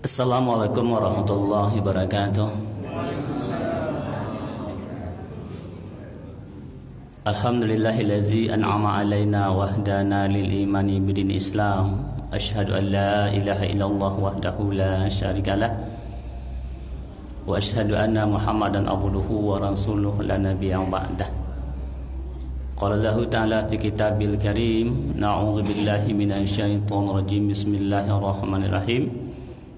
Assalamualaikum warahmatullahi wabarakatuh. Alhamdulillahillazi an'ama alaina wahdana lil imani bidin Islam. Asyhadu an la ilaha illallah wahdahu la syarikalah wa asyhadu anna Muhammadan abduhu wa rasuluhu la nabiyya ba'dah. Qala Allahu ta'ala fi kitabil karim, na'udzu billahi minasyaitonir rajim. Bismillahirrahmanirrahim.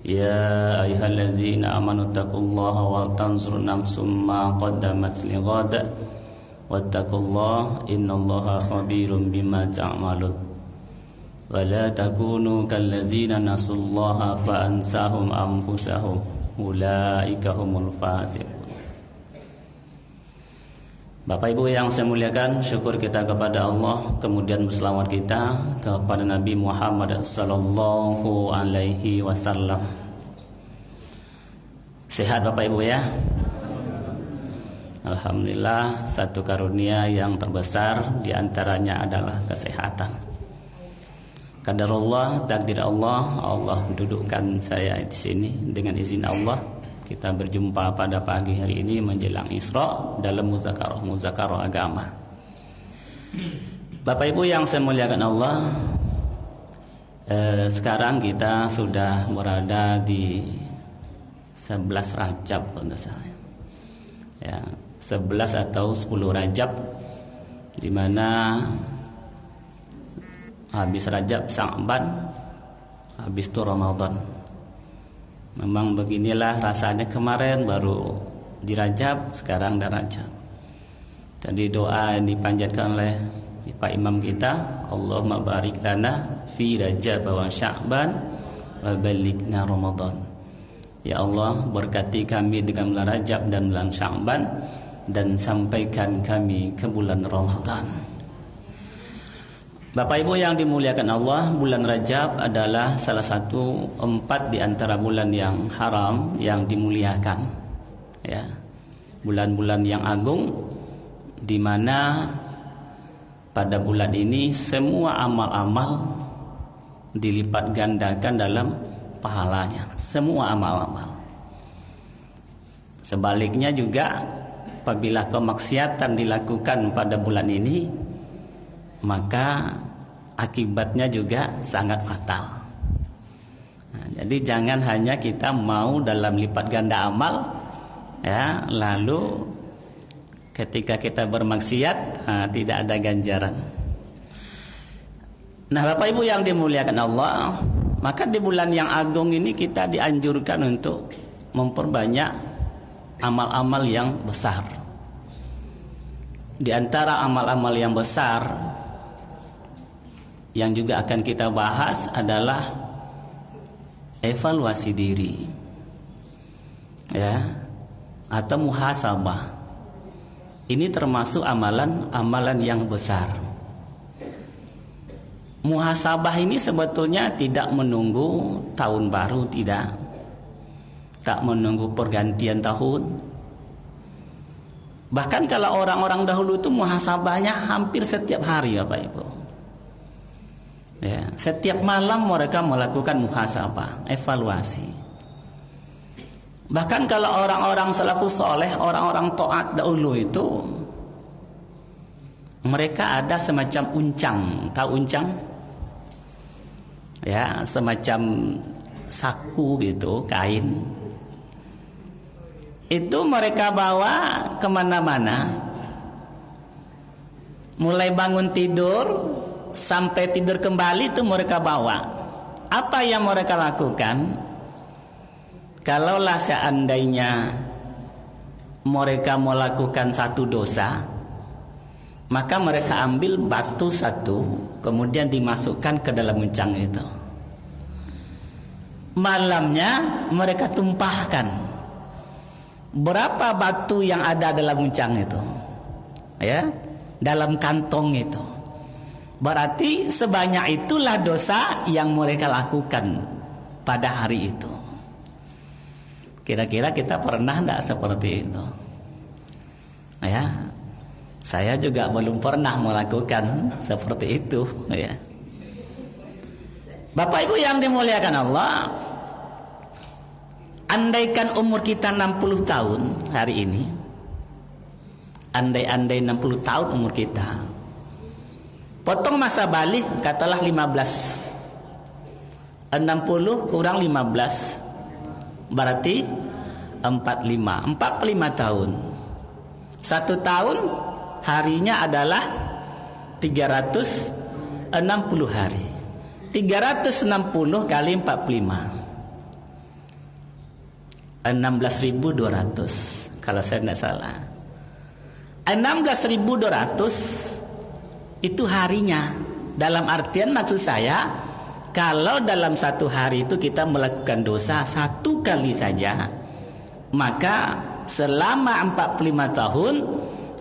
Ya ayyuhalladzina amanu taqullaha wal tanzur nafsum ma qaddamat lighad wattaqullaha innallaha khabirum bima ta'malun wa la takunu kalladzina nasullaha fa ansahum anfusahum ulaika humul fasiqun. Bapak Ibu yang saya muliakan, syukur kita kepada Allah, kemudian berselawat kita kepada Nabi Muhammad sallallahu alaihi wasallam. Sehat Bapak Ibu ya? Alhamdulillah, satu karunia yang terbesar diantaranya adalah kesehatan. Qadarullah, takdir Allah, Allah dudukkan saya di sini dengan izin Allah. Kita berjumpa pada pagi hari ini menjelang Isra dalam muzakarah agama. Bapak Ibu yang saya muliakan Allah, sekarang kita sudah berada di 11 Rajab kalau tidak salah. Ya, 11 atau 10 Rajab, di mana habis Rajab Sya'ban, habis itu Ramadan. Memang beginilah rasanya, kemarin baru di Rajab, sekarang dah Rajab. Tadi doa yang dipanjatkan oleh Pak Imam kita, Allahumma barik lana fi Rajab wa Sya'ban wa balighna Ramadan. Ya Allah, berkati kami dengan bulan Rajab dan bulan Sya'ban, dan sampaikan kami ke bulan Ramadan. Bapak Ibu yang dimuliakan Allah, bulan Rajab adalah salah satu 4 di antara bulan yang haram yang dimuliakan. Ya, bulan-bulan yang agung, di mana pada bulan ini semua amal-amal dilipat gandakan dalam pahalanya. Semua amal-amal. Sebaliknya juga, apabila kemaksiatan dilakukan pada bulan ini, maka akibatnya juga sangat fatal. Nah, jadi jangan hanya kita mau dalam lipat ganda amal, ya, lalu ketika kita bermaksiat tidak ada ganjaran. Nah, Bapak Ibu yang dimuliakan Allah, maka di bulan yang agung ini kita dianjurkan untuk memperbanyak amal-amal yang besar. Di antara amal-amal yang besar yang juga akan kita bahas adalah evaluasi diri, ya, atau muhasabah. Ini termasuk amalan-amalan yang besar. Muhasabah ini sebetulnya tidak menunggu tahun baru, tak menunggu pergantian tahun. Bahkan kalau orang-orang dahulu itu muhasabahnya hampir setiap hari, Bapak Ibu. Ya, setiap malam mereka melakukan muhasabah, evaluasi. Bahkan kalau orang-orang salafus soleh, orang-orang taat dahulu itu, mereka ada semacam uncang. Tahu uncang? Ya, semacam saku gitu, kain. Itu mereka bawa kemana-mana. Mulai bangun tidur sampai tidur kembali itu mereka bawa. Apa yang mereka lakukan? Kalaulah seandainya mereka melakukan satu dosa, maka mereka ambil batu satu, kemudian dimasukkan ke dalam uncang itu. Malamnya mereka tumpahkan berapa batu yang ada dalam uncang itu, ya, dalam kantong itu. Berarti sebanyak itulah dosa yang mereka lakukan pada hari itu. Kira-kira kita pernah tidak seperti itu? Ya, saya juga belum pernah melakukan seperti itu. Ya, Bapak Ibu yang dimuliakan Allah, Andaikan umur kita 60 tahun hari ini, andai 60 tahun umur kita, potong masa balik katalah 15, 60 kurang 15 berarti 45 tahun. 1 tahun harinya adalah 360 hari. 360 kali 45 16.200 kalau saya tidak salah. 16.200 itu harinya. Dalam artian maksud saya, kalau dalam 1 hari itu kita melakukan dosa 1 kali saja, maka selama 45 tahun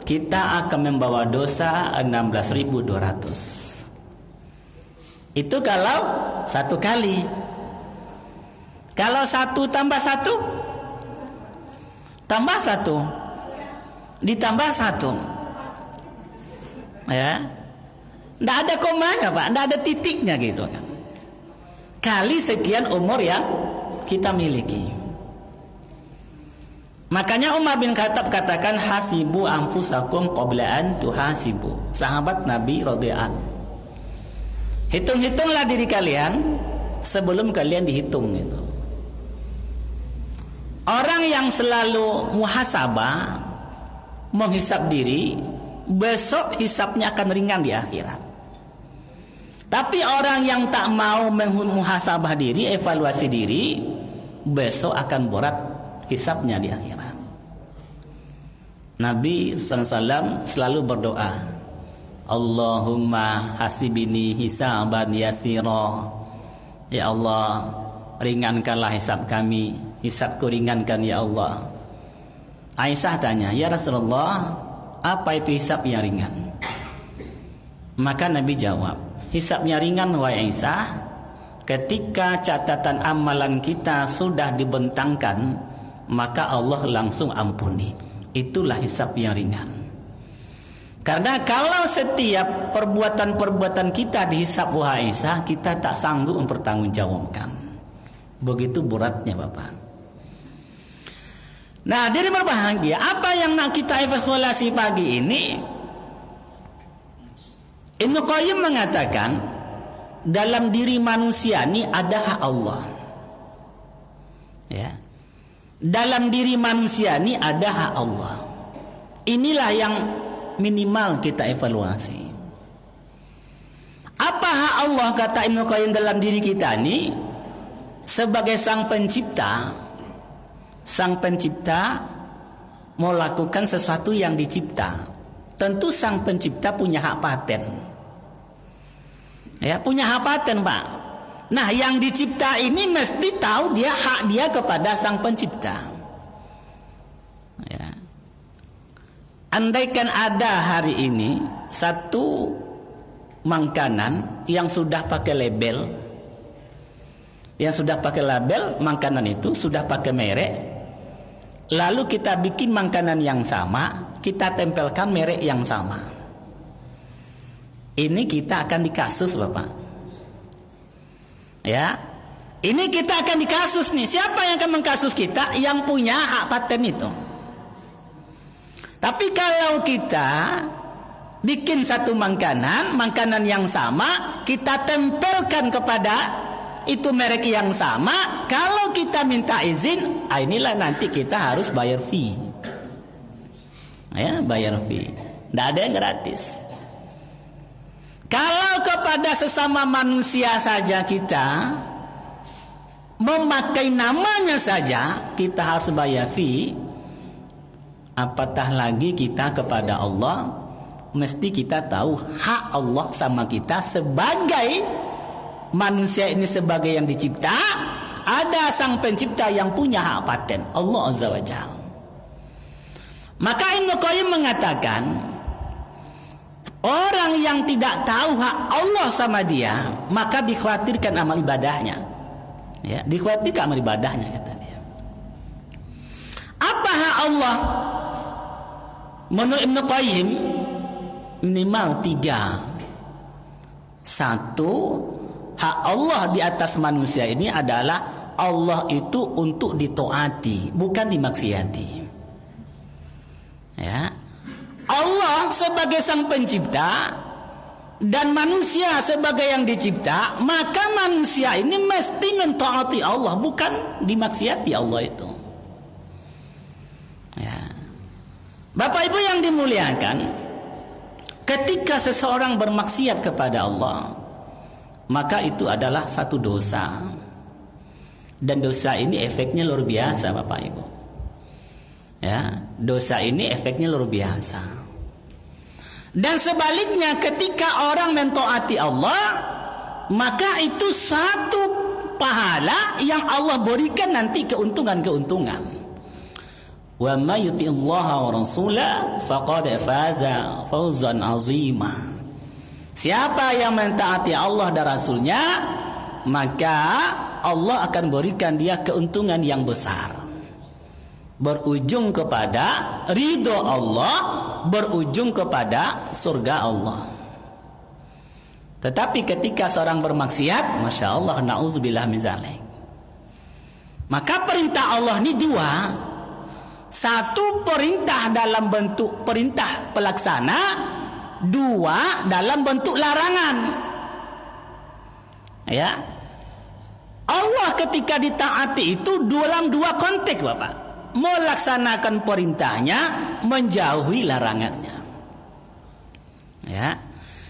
kita akan membawa dosa 16.200. Itu kalau 1 kali. Kalau 1 tambah 1 tambah 1 ditambah 1, ya, tidak ada komanya Pak, tidak ada titiknya gitu kan, kali sekian umur yang kita miliki. Makanya Umar bin Khattab katakan, hasibu anfusakum qabla an tuhasibu. Sahabat Nabi radhiyallahu, hitung-hitunglah diri kalian sebelum kalian dihitung gitu. Orang yang selalu muhasabah, menghisap diri, besok hisapnya akan ringan di akhirat. Tapi orang yang tak mau muhasabah diri, evaluasi diri, besok akan berat hisapnya di akhirat. Nabi SAW selalu berdoa, Allahumma hasibini hisaban yasira. Ya Allah, ringankanlah hisab kami, hisabku ringankan ya Allah. Aisyah tanya, ya Rasulullah, apa itu hisab yang ringan? Maka Nabi jawab, hisabnya ringan wahai Aisyah, ketika catatan amalan kita sudah dibentangkan, maka Allah langsung ampuni. Itulah hisab yang ringan. Karena kalau setiap perbuatan-perbuatan kita dihisab wahai Aisyah, kita tak sanggup mempertanggungjawabkan. Begitu beratnya Bapak. Nah, diri berbahagia, apa yang nak kita evaluasi pagi ini? Ibnu Qayyim mengatakan, dalam diri manusia ini ada hak Allah. Ya. Dalam diri manusia ini ada hak Allah. Inilah yang minimal kita evaluasi. Apa hak Allah kata Ibnu Qayyim dalam diri kita ini? Sebagai sang pencipta mau lakukan sesuatu yang dicipta. Tentu sang pencipta punya hak paten. Ya, punya hak paten, Pak. Nah, yang dicipta ini mesti tahu dia hak dia kepada sang pencipta. Ya. Andaikan ada hari ini satu makanan yang sudah pakai label, makanan itu sudah pakai merek, lalu kita bikin makanan yang sama, kita tempelkan merek yang sama, ini kita akan dikasus Bapak. Ya, ini kita akan dikasus nih. Siapa yang akan mengkasus kita? Yang punya hak paten itu. Tapi kalau kita bikin satu makanan yang sama, kita tempelkan kepada itu merek yang sama, kalau kita minta izin, inilah nanti kita harus bayar fee. Ya, bayar fee. Tidak ada yang gratis. Kalau kepada sesama manusia saja kita memakai namanya saja, kita harus bayar fee. Apatah lagi kita kepada Allah, mesti kita tahu hak Allah sama kita sebagai manusia ini, sebagai yang dicipta. Ada sang pencipta yang punya hak paten, Allah Azza wa Jalla. Maka Ibnu Qayyim mengatakan, orang yang tidak tahu hak Allah sama dia, maka dikhawatirkan amal ibadahnya. Ya, dikhawatirkan amal ibadahnya, kata dia. Apa hak Allah? Menurut Ibnu Qayyim, minimal 3. 1, hak Allah di atas manusia ini adalah Allah itu untuk ditaati, bukan dimaksiati. Ya. Allah sebagai sang pencipta dan manusia sebagai yang dicipta, maka manusia ini mesti mentaati Allah, bukan dimaksiati Allah itu. Ya. Bapak Ibu yang dimuliakan, ketika seseorang bermaksiat kepada Allah, maka itu adalah satu dosa. Dan dosa ini efeknya luar biasa, Bapak Ibu. Ya, dosa ini efeknya luar biasa. Dan sebaliknya, ketika orang mentaati Allah, maka itu satu pahala yang Allah berikan nanti keuntungan-keuntungan. Wa may yuti'illaha wa rasulahu faqad faza fawzan 'azima. Siapa yang mentaati Allah dan Rasulnya, maka Allah akan berikan dia keuntungan yang besar, berujung kepada ridho Allah, berujung kepada surga Allah. Tetapi ketika seorang bermaksiat, masya Allah, na'udzubillah min dzalik, maka perintah Allah ini dua. Satu, perintah dalam bentuk perintah pelaksana, dua, dalam bentuk larangan. Ya, Allah ketika ditaati itu dalam dua konteks, Bapak. Melaksanakan perintahnya, menjauhi larangannya. Ya.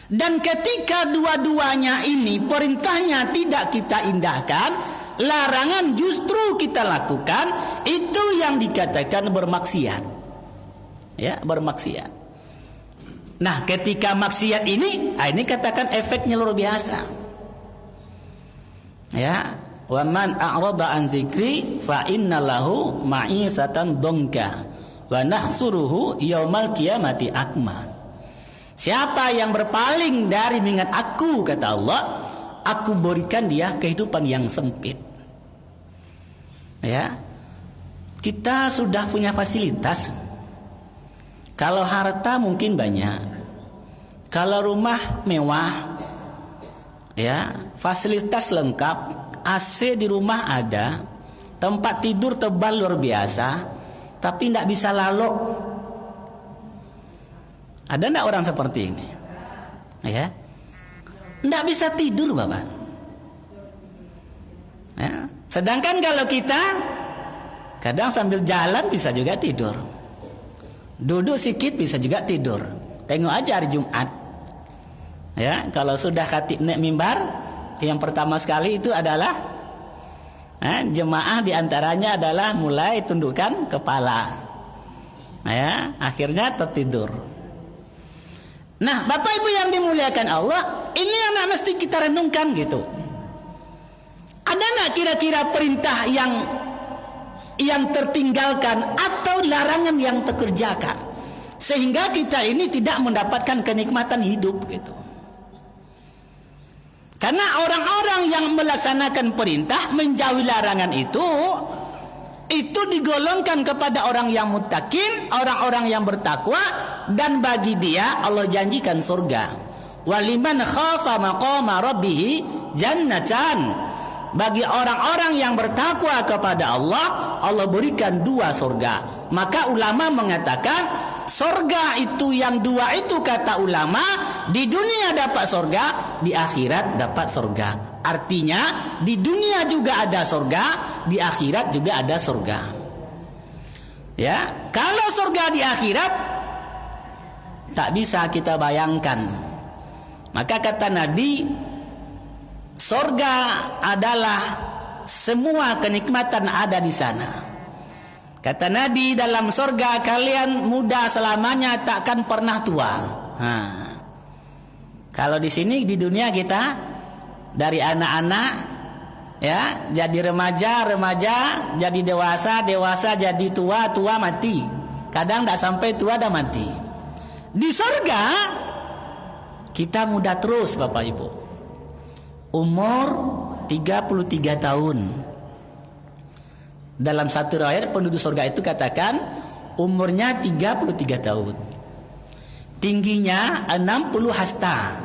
Dan ketika dua-duanya ini perintahnya tidak kita indahkan, larangan justru kita lakukan, itu yang dikatakan bermaksiat. Ya, bermaksiat. Nah, ketika maksiat ini katakan efeknya luar biasa. Ya, wa man a'rada an dzikri fa innalahu ma'isatan dongka wa nahsuruhu yaumal qiyamati akma. Siapa yang berpaling dari mengingat aku, kata Allah, aku berikan dia kehidupan yang sempit. Ya, kita sudah punya fasilitas. Kalau harta mungkin banyak, kalau rumah mewah, ya, fasilitas lengkap, AC di rumah ada, tempat tidur tebal luar biasa, tapi tidak bisa lalu. Ada tidak orang seperti ini? Ya, tidak bisa tidur, Bapak. Ya. Sedangkan kalau kita kadang sambil jalan bisa juga tidur, duduk sedikit bisa juga tidur. Tengok aja hari Jumat. Ya, kalau sudah khatib naik mimbar, yang pertama sekali itu adalah jemaah diantaranya adalah mulai tundukkan kepala. Ya, akhirnya tertidur. Nah, Bapak Ibu yang dimuliakan Allah, ini yang mesti kita renungkan gitu. Ada nggak kira-kira perintah yang tertinggalkan atau larangan yang terkerjakan sehingga kita ini tidak mendapatkan kenikmatan hidup gitu? Karena orang-orang yang melaksanakan perintah, menjauhi larangan itu digolongkan kepada orang yang muttaqin, orang-orang yang bertakwa, dan bagi dia Allah janjikan surga. Waliman khafa maqama rabbih jannatan. Bagi orang-orang yang bertakwa kepada Allah, Allah berikan dua surga. Maka ulama mengatakan surga itu yang dua itu, kata ulama, di dunia dapat surga, di akhirat dapat surga. Artinya di dunia juga ada surga, di akhirat juga ada surga. Ya, kalau surga di akhirat tak bisa kita bayangkan. Maka kata Nabi, surga adalah semua kenikmatan ada di sana. Kata Nabi, dalam surga kalian muda selamanya, takkan pernah tua. Kalau di sini di dunia kita dari anak-anak, ya, jadi remaja, jadi dewasa, jadi tua, mati. Kadang tidak sampai tua dah mati. Di surga kita muda terus, Bapak Ibu. Umur 33 tahun. Dalam satu riwayat penduduk surga itu katakan umurnya 33 tahun. Tingginya 60 hasta.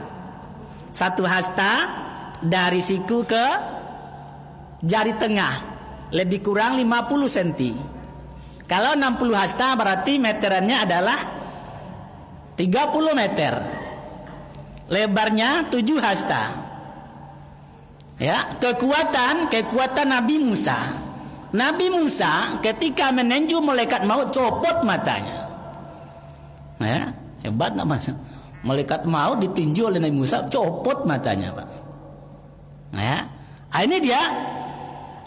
Satu hasta dari siku ke jari tengah. lebih kurang 50 cm. Kalau 60 hasta berarti meterannya adalah 30 meter. Lebarnya 7 hasta. Ya, kekuatan Nabi Musa. Nabi Musa ketika meninju malaikat maut copot matanya. Ya, hebat namanya. Malaikat maut ditinju oleh Nabi Musa, copot matanya, Pak. Ya. Ini dia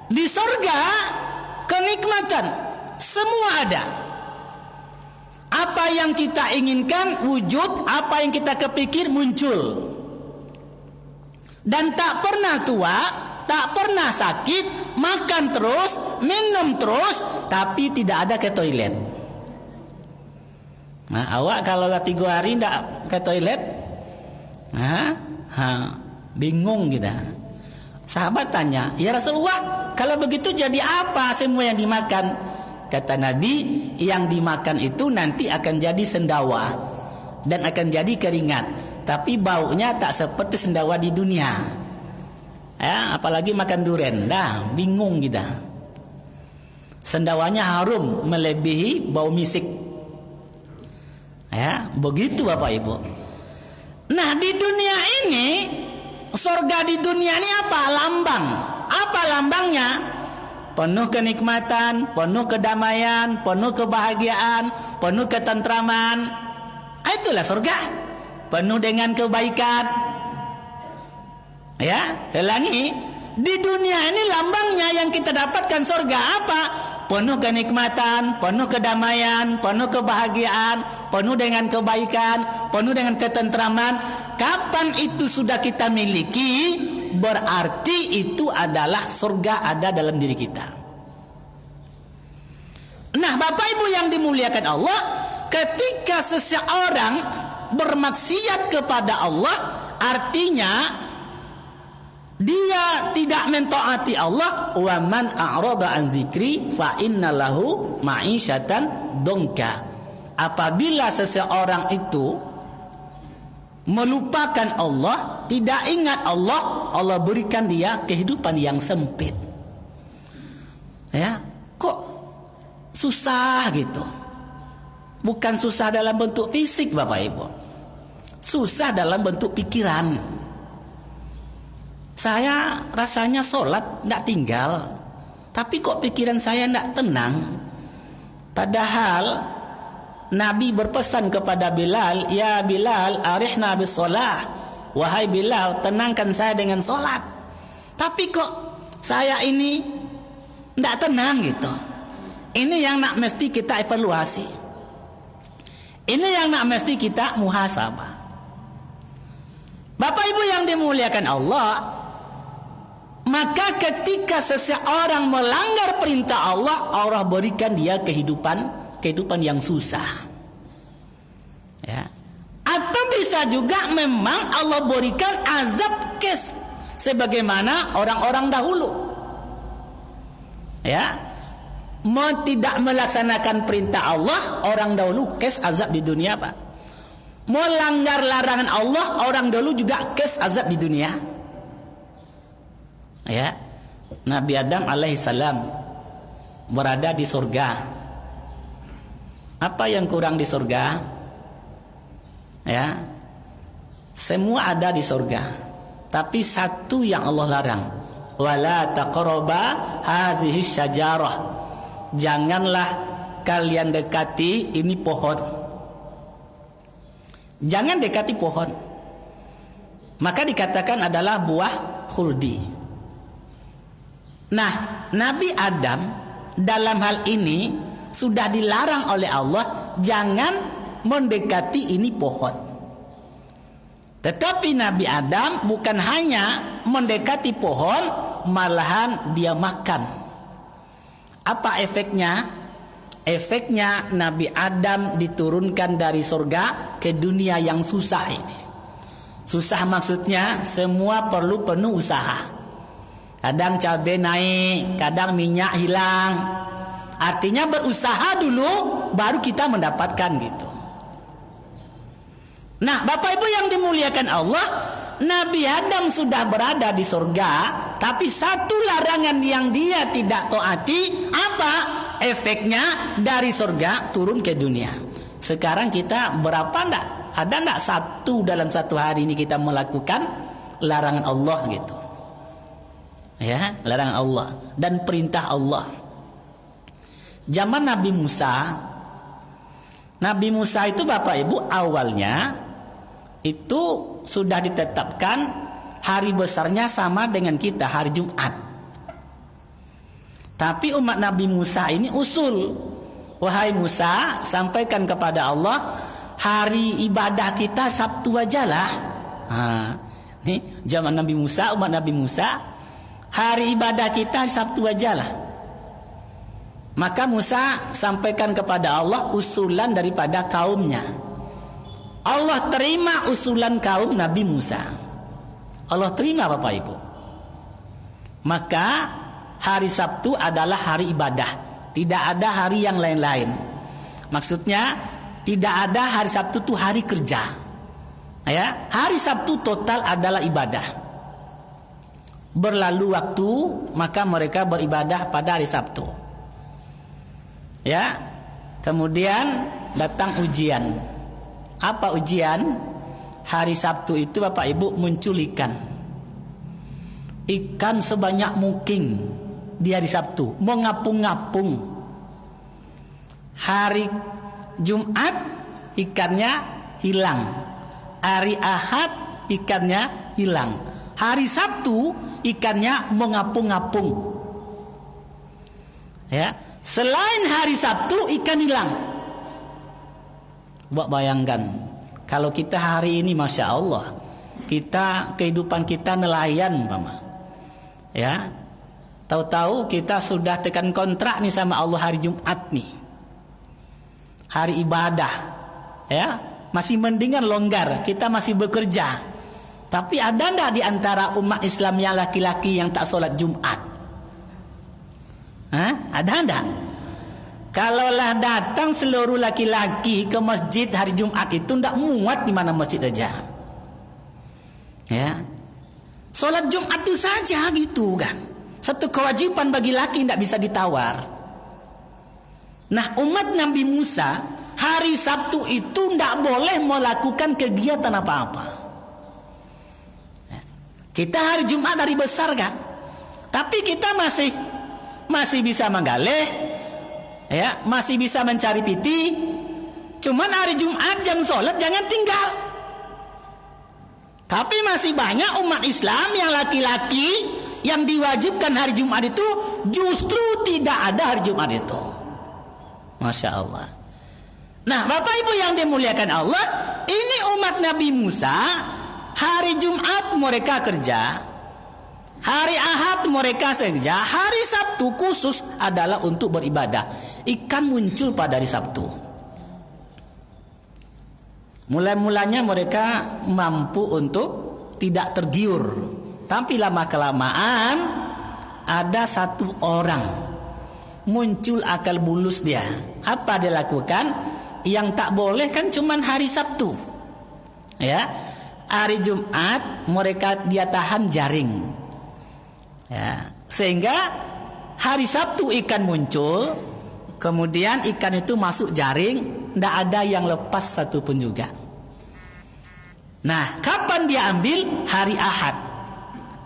di surga kenikmatan semua ada. Apa yang kita inginkan wujud, apa yang kita kepikir muncul. Dan tak pernah tua, tak pernah sakit, makan terus, minum terus, tapi tidak ada ke toilet. Nah, awak kalau 3 hari tidak ke toilet, bingung kita. Sahabat tanya, ya Rasulullah, kalau begitu jadi apa semua yang dimakan? Kata Nabi, yang dimakan itu nanti akan jadi sendawa dan akan jadi keringat, tapi baunya tak seperti sendawa di dunia. Ya, apalagi makan durian, dah bingung kita. Sendawanya harum melebihi bau misik. Ya, begitu Bapak Ibu. Nah, di dunia ini, surga di dunia ini apa? Lambang. Apa lambangnya? Penuh kenikmatan, penuh kedamaian, penuh kebahagiaan, penuh ketentraman. Itulah surga. Penuh dengan kebaikan. Ya, saya ulangi. Di dunia ini lambangnya yang kita dapatkan surga apa? Penuh kenikmatan, penuh kedamaian, penuh kebahagiaan, penuh dengan kebaikan, penuh dengan ketentraman. Kapan itu sudah kita miliki, berarti itu adalah surga ada dalam diri kita. Nah, Bapak Ibu yang dimuliakan Allah, ketika seseorang bermaksiat kepada Allah, artinya dia tidak mentaati Allah. Wa man a'rada an zikri fa innalahu ma'isyatan dongka. Apabila seseorang itu melupakan Allah, tidak ingat Allah, Allah berikan dia kehidupan yang sempit. Ya, kok susah gitu? Bukan susah dalam bentuk fisik Bapak Ibu. Susah dalam bentuk pikiran. Saya rasanya sholat tidak tinggal, tapi kok pikiran saya tidak tenang. Padahal Nabi berpesan kepada Bilal, ya Bilal, arihna bis sholah. Wahai Bilal, tenangkan saya dengan sholat. Tapi kok saya ini tidak tenang gitu. Ini yang nak mesti kita evaluasi. Ini yang nak mesti kita muhasabah. Bapak Ibu yang dimuliakan Allah, maka ketika seseorang melanggar perintah Allah, Allah berikan dia kehidupan yang susah. Ya. Atau bisa juga memang Allah berikan azab kes sebagaimana orang-orang dahulu. Ya. Tidak melaksanakan perintah Allah, orang dahulu kes azab di dunia, Pak. Melanggar larangan Allah, orang dahulu juga kes azab di dunia. Ya, Nabi Adam alaihissalam berada di surga. Apa yang kurang di surga? Ya, semua ada di surga, tapi satu yang Allah larang. Wala taqraba hazihi syajarah. Janganlah kalian dekati ini pohon. Jangan dekati pohon. Maka dikatakan adalah buah khuldi. Nah, Nabi Adam dalam hal ini sudah dilarang oleh Allah jangan mendekati ini pohon. Tetapi Nabi Adam bukan hanya mendekati pohon, malahan dia makan. Apa efeknya? Efeknya Nabi Adam diturunkan dari surga ke dunia yang susah ini. Susah maksudnya semua perlu penuh usaha. Kadang cabai naik, kadang minyak hilang. Artinya berusaha dulu baru kita mendapatkan gitu. Nah, Bapak Ibu yang dimuliakan Allah, Nabi Adam sudah berada di surga, tapi satu larangan yang dia tidak taati, apa? Efeknya dari surga turun ke dunia. Sekarang kita berapa enggak? Ada enggak satu dalam satu hari ini kita melakukan larangan Allah gitu? Ya, larangan Allah dan perintah Allah. Zaman Nabi Musa itu Bapak Ibu awalnya itu sudah ditetapkan hari besarnya sama dengan kita, hari Jumat. Tapi umat Nabi Musa ini usul, wahai Musa, sampaikan kepada Allah, hari ibadah kita Sabtu aja lah. Nih zaman Nabi Musa, umat Nabi Musa, hari ibadah kita Sabtu aja lah. Maka Musa sampaikan kepada Allah usulan daripada kaumnya. Allah terima usulan kaum Nabi Musa. Allah terima Bapak Ibu. Maka hari Sabtu adalah hari ibadah. Tidak ada hari yang lain-lain. Maksudnya tidak ada hari Sabtu itu hari kerja. Ya, hari Sabtu total adalah ibadah. Berlalu waktu, maka mereka beribadah pada hari Sabtu. Ya. Kemudian datang ujian. Apa ujian? Hari Sabtu itu Bapak Ibu muncul ikan. Ikan sebanyak mungkin di hari Sabtu, mengapung-ngapung. Hari Jumat ikannya hilang. Hari Ahad ikannya hilang. Hari Sabtu ikannya mengapung-ngapung. Ya, selain hari Sabtu ikan hilang. Buat bayangkan, kalau kita hari ini Masya Allah, kita kehidupan kita nelayan Mama. Ya, tahu-tahu kita sudah tekan kontrak nih sama Allah hari Jumat nih, hari ibadah. Ya, masih mendingan longgar, kita masih bekerja. Tapi ada enggak di antara umat Islam yang laki-laki yang tak sholat Jumat? Ada enggak? Kalaulah datang seluruh laki-laki ke masjid hari Jumat itu tidak muat di mana masjid aja. Ya. Salat Jumat itu saja gitu kan. Satu kewajiban bagi laki tidak bisa ditawar. Nah, umat Nabi Musa hari Sabtu itu tidak boleh melakukan kegiatan apa-apa. Kita hari Jumat hari besar kan. Tapi kita masih bisa menggaleh. Ya, masih bisa mencari piti. Cuman hari Jumat jam sholat jangan tinggal. Tapi masih banyak umat Islam yang laki-laki yang diwajibkan hari Jumat itu justru tidak ada hari Jumat itu. Masya Allah. Nah Bapak Ibu yang dimuliakan Allah, ini umat Nabi Musa, hari Jumat mereka kerja, hari Ahad mereka kerja, hari Sabtu khusus adalah untuk beribadah. Ikan muncul pada hari Sabtu. Mulai-mulanya mereka mampu untuk tidak tergiur. Tapi lama-kelamaan ada satu orang muncul akal bulus dia. Apa dia lakukan? Yang tak boleh kan cuman hari Sabtu. Ya. Hari Jumat mereka dia tahan jaring. Ya, sehingga hari Sabtu ikan muncul, kemudian ikan itu masuk jaring, tidak ada yang lepas satu pun juga. Nah, kapan dia ambil? Hari Ahad.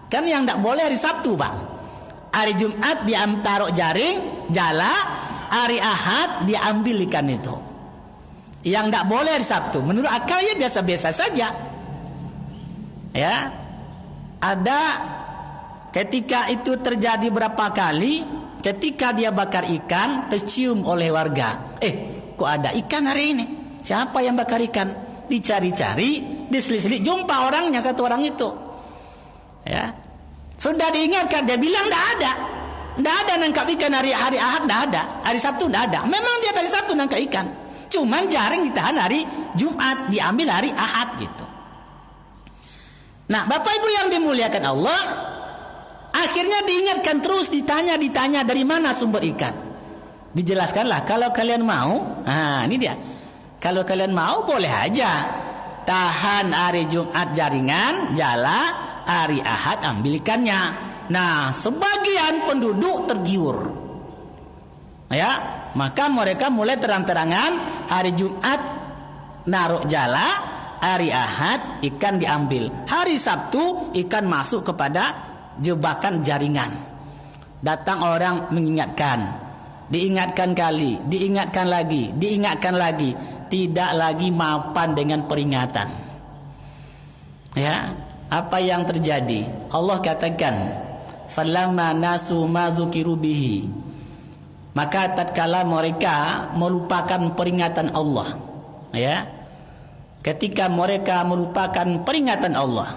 Kan yang tidak boleh hari Sabtu, Pak. Hari Jumat dia taruh jaring, jala, hari Ahad dia ambil ikan itu. Yang tidak boleh hari Sabtu. Menurut akal ya biasa-biasa saja. Ya, ada. Ketika itu terjadi berapa kali, ketika dia bakar ikan, tercium oleh warga. Kok ada ikan hari ini? Siapa yang bakar ikan? Dicari-cari, diselit-selit, jumpa orangnya, satu orang itu. Ya, sudah diingatkan, dia bilang tidak ada. Tidak ada nangkap ikan hari Ahad, tidak ada. Hari Sabtu tidak ada. Memang dia hari Sabtu nangkap ikan. Cuman jaring ditahan hari Jumat, diambil hari Ahad gitu. Nah, Bapak Ibu yang dimuliakan Allah, akhirnya diingatkan terus, ditanya dari mana sumber ikan. Dijelaskanlah, kalau kalian mau, ini dia. Kalau kalian mau boleh aja. tahan hari Jumat jaringan, jala hari Ahad ambil ikannya. Nah, sebagian penduduk tergiur. Ya, maka mereka mulai terang-terangan hari Jumat naruh jala, hari Ahad ikan diambil. Hari Sabtu ikan masuk kepada jebakan jaringan. Datang orang mengingatkan, diingatkan kali, diingatkan lagi, diingatkan lagi, tidak lagi mapan dengan peringatan. Ya, apa yang terjadi? Allah katakan, "Falamma nasu ma dzukiru bihi." Maka tatkala mereka melupakan peringatan Allah, ya. Ketika mereka melupakan peringatan Allah,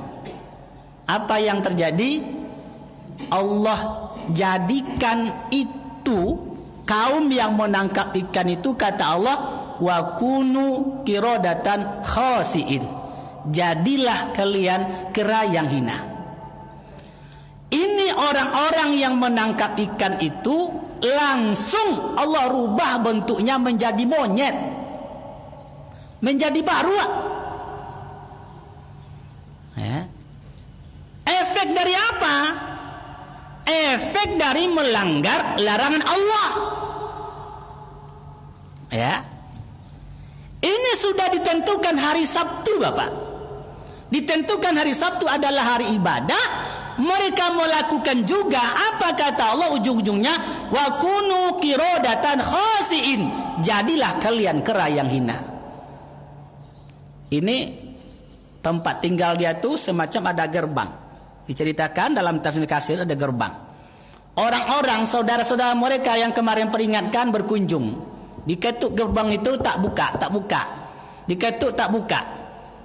apa yang terjadi? Allah jadikan itu kaum yang menangkap ikan itu, kata Allah, wa kunu qiradatan khasiin. Jadilah kalian kera yang hina. Ini orang-orang yang menangkap ikan itu langsung Allah rubah bentuknya menjadi monyet, menjadi barua. Ya. Efek dari apa? Efek dari melanggar larangan Allah. Ya. Ini sudah ditentukan hari Sabtu, Bapak. Ditentukan hari Sabtu adalah hari ibadah. Mereka melakukan juga apa kata Allah ujung-ujungnya, wa kunu qiradatan khasiin. Jadilah kalian kera yang hina. Ini tempat tinggal dia tuh semacam ada gerbang. Diceritakan dalam tafsir Katsir ada gerbang. Orang-orang saudara-saudara mereka yang kemarin peringatkan berkunjung. Diketuk gerbang itu tak buka. Diketuk tak buka.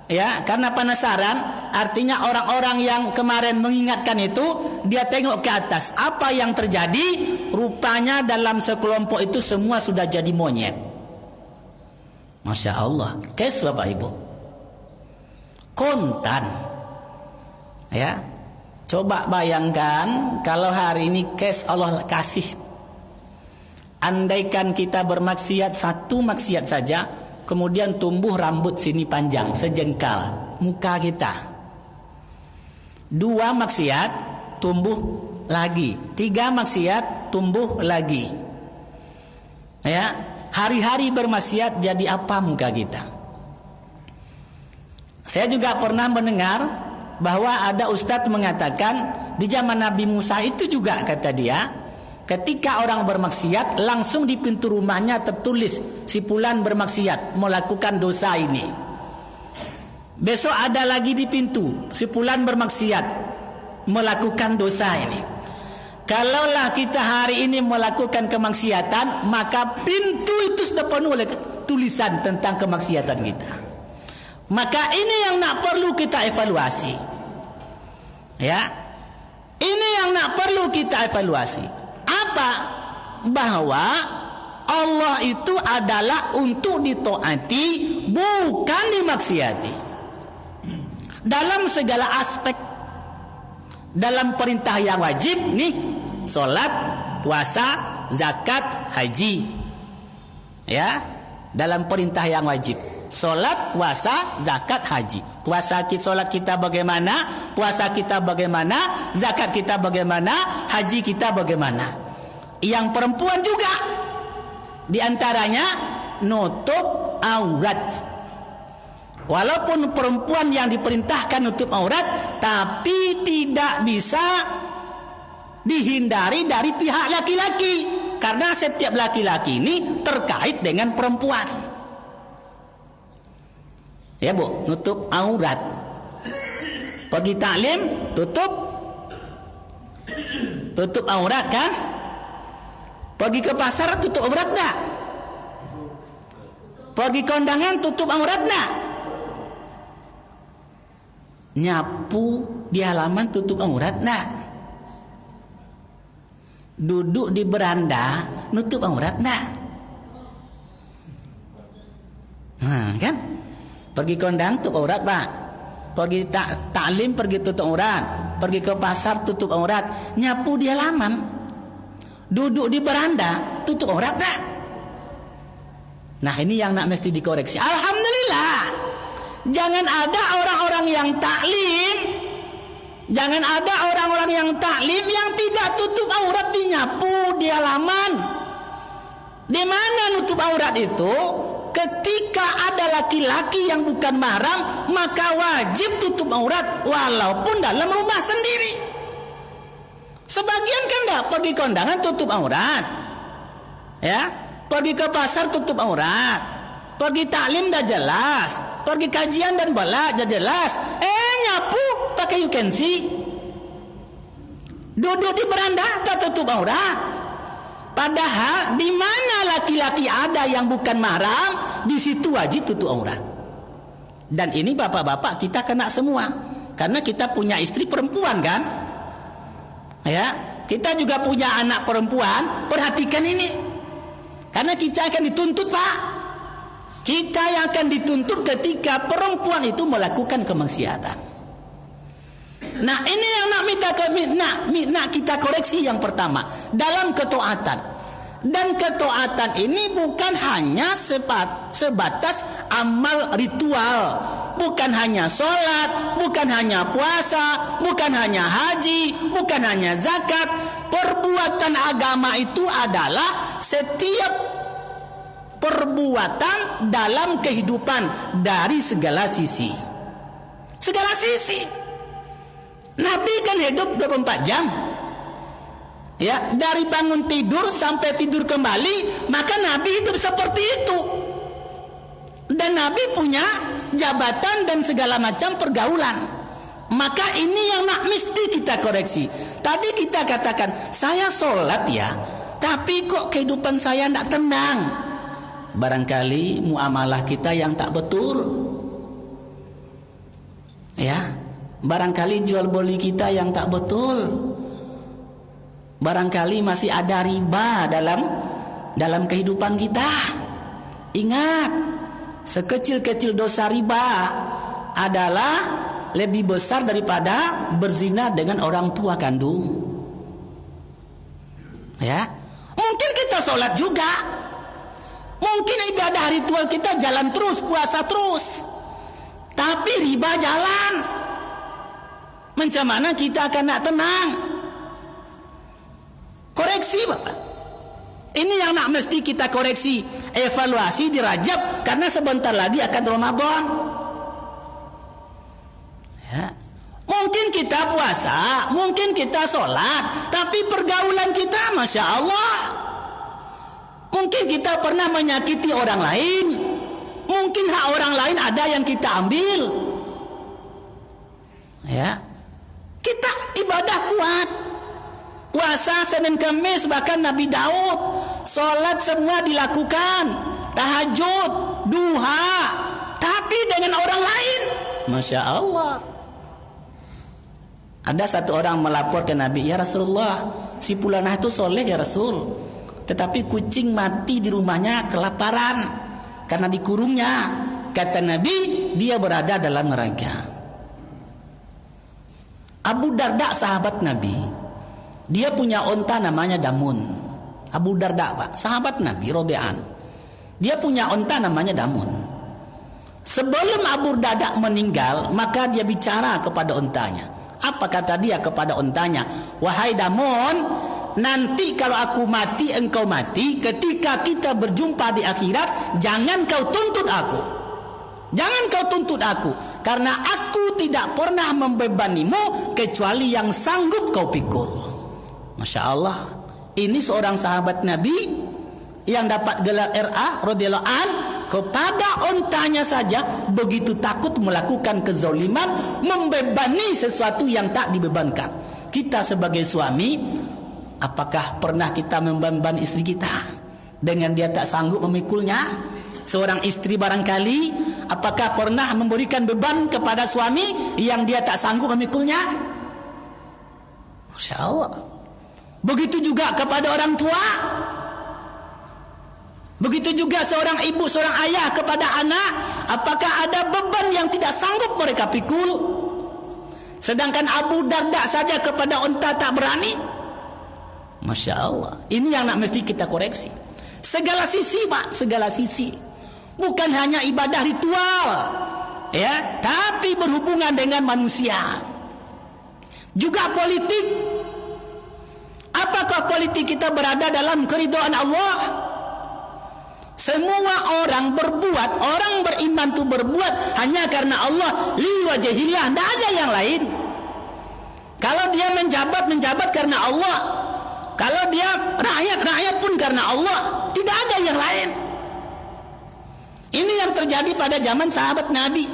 Ya, karena penasaran, artinya orang-orang yang kemarin mengingatkan itu, dia tengok ke atas. Apa yang terjadi? Rupanya dalam sekelompok itu semua sudah jadi monyet. Masya Allah. Kes Bapak Ibu. Kontan. Ya. Coba bayangkan kalau hari ini kes Allah kasih. Andaikan kita bermaksiat satu maksiat saja, kemudian tumbuh rambut sini panjang sejengkal muka kita. 2 maksiat tumbuh lagi, 3 maksiat tumbuh lagi. Ya, hari-hari bermaksiat jadi apa muka kita? Saya juga pernah mendengar bahwa ada ustadz mengatakan di zaman Nabi Musa itu juga, kata dia, ketika orang bermaksiat langsung di pintu rumahnya tertulis si fulan bermaksiat melakukan dosa ini. Besok ada lagi di pintu si fulan bermaksiat melakukan dosa ini. Kalaulah kita hari ini melakukan kemaksiatan, maka pintu itu sudah penuh oleh tulisan tentang kemaksiatan kita. Maka ini yang nak perlu kita evaluasi. Ya. Ini yang nak perlu kita evaluasi. Apa? Bahwa Allah itu adalah untuk ditaati, bukan dimaksiati. Dalam segala aspek. Dalam perintah yang wajib nih, salat, puasa, zakat, haji. Ya, dalam perintah yang wajib. Salat, puasa, zakat, haji. Salat kita bagaimana? Puasa kita bagaimana? Zakat kita bagaimana? Haji kita bagaimana? Yang perempuan juga. Di antaranya nutup aurat. Walaupun perempuan yang diperintahkan nutup aurat, tapi tidak bisa dihindari dari pihak laki-laki. Karena setiap laki-laki ini terkait dengan perempuan. Ya Bu, nutup aurat. Pergi taklim, tutup aurat kan? Pergi ke pasar, tutup aurat tak? Pergi kondangan, tutup aurat tak? Nyapu di halaman, tutup aurat tak? Duduk di beranda, nutup aurat tak? Nah, kan? Pergi kondang tutup aurat, Pak. Pergi taklim pergi tutup aurat. Pergi ke pasar tutup aurat. Nyapu di halaman, duduk di beranda, tutup aurat tak? Nah, ini yang nak mesti dikoreksi. Alhamdulillah. Jangan ada orang-orang yang taklim, jangan ada orang-orang yang taklim yang tidak tutup aurat, dinyapu di halaman. Di mana nutup aurat itu? Ketika ada laki-laki yang bukan mahram, maka wajib tutup aurat walaupun dalam rumah sendiri. Sebagian kan enggak, pergi kondangan tutup aurat, ya, pergi ke pasar tutup aurat, pergi taklim dah jelas, pergi kajian dan bala dah jelas, nyapu pakai you can see, duduk di beranda tak tutup aurat. Padahal di mana laki-laki ada yang bukan mahram, di situ wajib tutup aurat. Dan ini bapak-bapak kita kena semua, karena kita punya istri perempuan kan, ya, kita juga punya anak perempuan. Perhatikan ini, karena kita akan dituntut, Pak. Kita yang akan dituntut ketika perempuan itu melakukan kemaksiatan. Nah, ini yang nak kita koreksi yang pertama dalam ketaatan. Dan ketaatan ini bukan hanya sebatas amal ritual, bukan hanya sholat, bukan hanya puasa, bukan hanya haji, bukan hanya zakat. Perbuatan agama itu adalah setiap perbuatan dalam kehidupan dari segala sisi. Segala sisi. Nabi kan hidup 24 jam. Ya, dari bangun tidur sampai tidur kembali, maka Nabi hidup seperti itu. Dan Nabi punya jabatan dan segala macam pergaulan. Maka ini yang mesti kita koreksi. Tadi kita katakan, saya sholat ya, tapi kok kehidupan saya tidak tenang. Barangkali muamalah kita yang tak betul. Ya, barangkali jual beli kita yang tak betul. Barangkali masih ada riba dalam kehidupan kita. Ingat, sekecil-kecil dosa riba adalah lebih besar daripada berzina dengan orang tua kandung. Ya, mungkin kita sholat juga, mungkin ibadah ritual kita jalan terus, puasa terus, tapi riba jalan. Macam mana kita akan nak tenang? Koreksi Bapak. Ini yang nak mesti kita koreksi, evaluasi di Rajab, karena sebentar lagi akan Ramadan. Ya. Mungkin kita puasa, mungkin kita sholat, tapi pergaulan kita, Masya Allah, mungkin kita pernah menyakiti orang lain, mungkin hak orang lain ada yang kita ambil. Ya, kita ibadah kuat, puasa Senin Kamis, bahkan Nabi Daud, sholat semua dilakukan, tahajud, duha, tapi dengan orang lain, Masya Allah. Ada satu orang melapor ke Nabi, ya Rasulullah, si fulanah itu soleh ya Rasul, tetapi kucing mati di rumahnya kelaparan karena dikurungnya. Kata Nabi, dia berada dalam neraka. Abu Darda sahabat Nabi, dia punya onta namanya Damun. Abu Darda Pak, sahabat Nabi Rodean, dia punya onta namanya Damun. Sebelum Abu Darda meninggal, maka dia bicara kepada ontanya. Apa kata dia kepada ontanya? Wahai Damun, nanti kalau aku mati, engkau mati, ketika kita berjumpa di akhirat, jangan kau tuntut aku. Jangan kau tuntut aku, karena aku tidak pernah membebanimu kecuali yang sanggup kau pikul. Masya Allah, ini seorang sahabat Nabi yang dapat gelar RA radhiyallahu an, kepada ontanya saja begitu takut melakukan kezaliman, membebani sesuatu yang tak dibebankan. Kita sebagai suami, apakah pernah kita membeban istri kita dengan dia tak sanggup memikulnya? Seorang istri barangkali, apakah pernah memberikan beban kepada suami yang dia tak sanggup memikulnya? Masya Allah. Begitu juga kepada orang tua. Begitu juga seorang ibu, seorang ayah kepada anak, apakah ada beban yang tidak sanggup mereka pikul? Sedangkan Abu Darda saja kepada unta tak berani. Masya Allah. Ini yang nak mesti kita koreksi. Segala sisi Pak, segala sisi. Bukan hanya ibadah ritual, ya, tapi berhubungan dengan manusia. Juga politik. Apakah politik kita berada dalam keridhaan Allah? Semua orang berbuat, orang beriman itu berbuat hanya karena Allah, liwajhillah, tidak ada yang lain. Kalau dia menjabat karena Allah. Kalau dia rakyat pun karena Allah. Tidak ada yang lain. Ini yang terjadi pada zaman sahabat Nabi.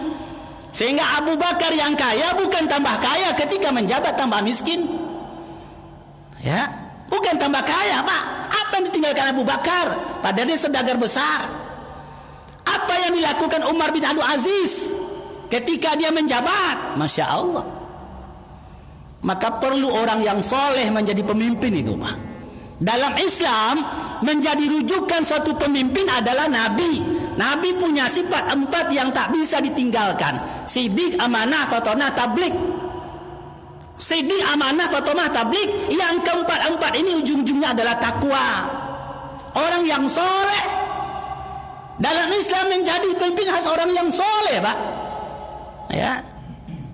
Sehingga Abu Bakar yang kaya bukan tambah kaya ketika menjabat, tambah miskin. Ya, bukan tambah kaya, Pak. Apa yang ditinggalkan Abu Bakar? Padahal dia saudagar besar. Apa yang dilakukan Umar bin Abdul Aziz ketika dia menjabat? Masya Allah. Maka perlu orang yang soleh menjadi pemimpin itu, Pak. Dalam Islam, menjadi rujukan suatu pemimpin adalah Nabi. Nabi punya sifat 4 yang tak bisa ditinggalkan. Siddiq, amanah, fatonah, tablik. Siddiq, amanah, fatonah, tablik. Yang keempat ini ujung-ujungnya adalah takwa. Orang yang soleh. Dalam Islam menjadi pemimpin harus orang yang soleh, Pak. Ya.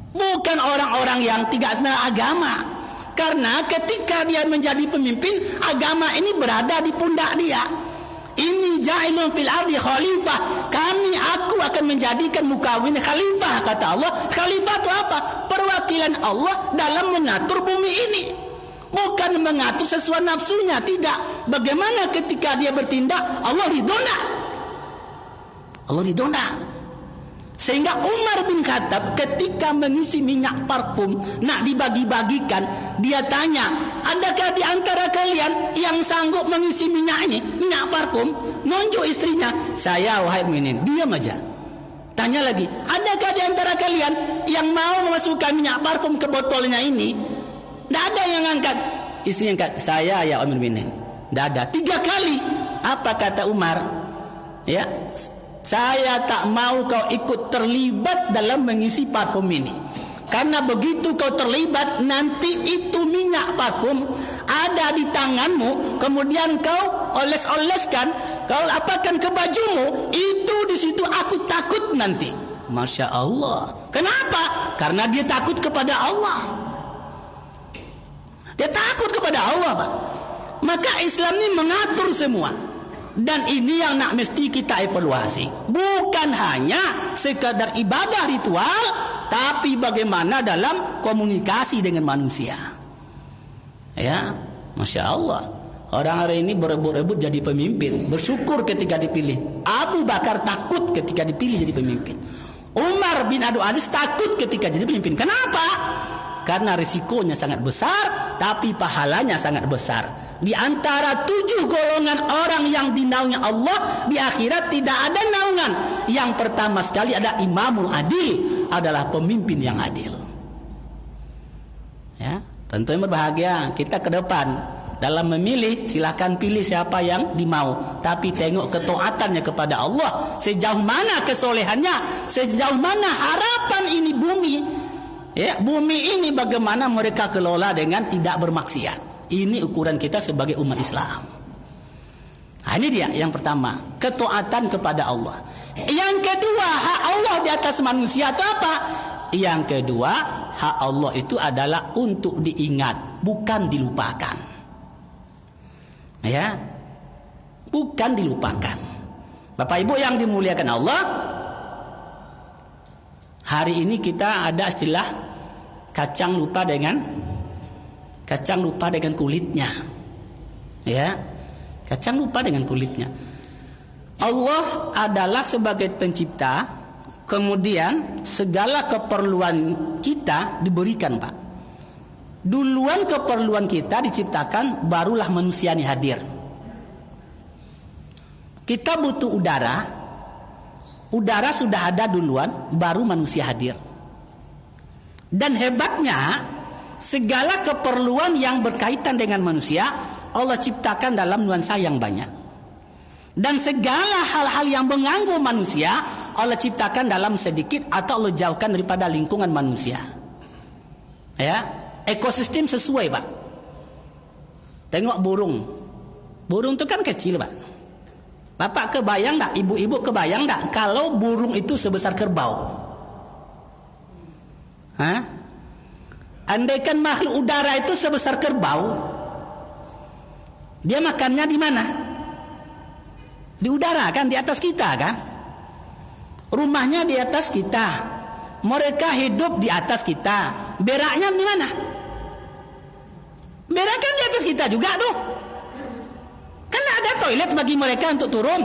Bukan orang-orang yang tidak kenal agama. Karena ketika dia menjadi pemimpin, agama ini berada di pundak dia. Ini ja'ilun fil ardi khalifah. Aku akan menjadikan mukawin khalifah, kata Allah. Khalifah itu apa? Perwakilan Allah dalam mengatur bumi ini. Bukan mengatur sesuai nafsunya, tidak. Bagaimana ketika dia bertindak, Allah ridona. Allah ridona. Sehingga Umar bin Khattab ketika mengisi minyak parfum nak dibagi-bagikan, dia tanya, adakah di antara kalian yang sanggup mengisi minyak ini, minyak parfum? Nunjuk istrinya, saya wahai mukminin. Diam aja. Tanya lagi, adakah di antara kalian yang mau memasukkan minyak parfum ke botolnya ini? Tidak ada yang angkat. Istrinya angkat, saya ya wahai mukminin. Tidak ada. 3 kali. Apa kata Umar? Ya, saya tak mau kau ikut terlibat dalam mengisi parfum ini. Karena begitu kau terlibat, nanti itu minyak parfum ada di tanganmu, kemudian kau oles-oleskan, kau apakan ke bajumu, itu di situ aku takut nanti. Masya Allah. Kenapa? Karena dia takut kepada Allah. Dia takut kepada Allah, Pak. Maka Islam ini mengatur semua. Dan ini yang nak mesti kita evaluasi. Bukan hanya sekadar ibadah ritual, tapi bagaimana dalam komunikasi dengan manusia. Ya, Masya Allah. Orang hari ini berebut-rebut jadi pemimpin. Bersyukur ketika dipilih. Abu Bakar takut ketika dipilih jadi pemimpin. Umar bin Abdul Aziz takut ketika jadi pemimpin. Kenapa? Karena risikonya sangat besar, tapi pahalanya sangat besar. Di antara 7 golongan orang yang dinaungi Allah, di akhirat tidak ada naungan. Yang pertama sekali ada imamul adil, adalah pemimpin yang adil. Ya, tentu yang berbahagia kita ke depan. Dalam memilih, silakan pilih siapa yang dimau. Tapi tengok ketaatannya kepada Allah. Sejauh mana kesolehannya, sejauh mana harapan ini bumi. Ya, bumi ini bagaimana mereka kelola dengan tidak bermaksiat. Ini ukuran kita sebagai umat Islam. Nah, ini dia yang pertama, ketaatan kepada Allah. Yang kedua, hak Allah di atas manusia itu apa? Yang kedua, hak Allah itu adalah untuk diingat, bukan dilupakan. Ya, bukan dilupakan. Bapak Ibu yang dimuliakan Allah, hari ini kita ada istilah kacang lupa dengan kulitnya. Ya, kacang lupa dengan kulitnya. Allah adalah sebagai pencipta, kemudian segala keperluan kita diberikan, Pak. Duluan keperluan kita diciptakan, barulah manusia ini hadir. Kita butuh udara. Udara sudah ada duluan, baru manusia hadir. Dan hebatnya, segala keperluan yang berkaitan dengan manusia Allah ciptakan dalam nuansa yang banyak. Dan segala hal-hal yang mengganggu manusia Allah ciptakan dalam sedikit atau Allah jauhkan daripada lingkungan manusia. Ya, ekosistem sesuai, Pak. Tengok burung. Burung itu kan kecil, Pak. Bapak kebayang tak, ibu-ibu kebayang tak kalau burung itu sebesar kerbau? Hah? Andaikan makhluk udara itu sebesar kerbau, dia makannya di mana? Di udara kan, di atas kita kan? Rumahnya di atas kita. Mereka hidup di atas kita. Beraknya di mana? Berak kan di atas kita juga tuh. Kan ada toilet bagi mereka untuk turun.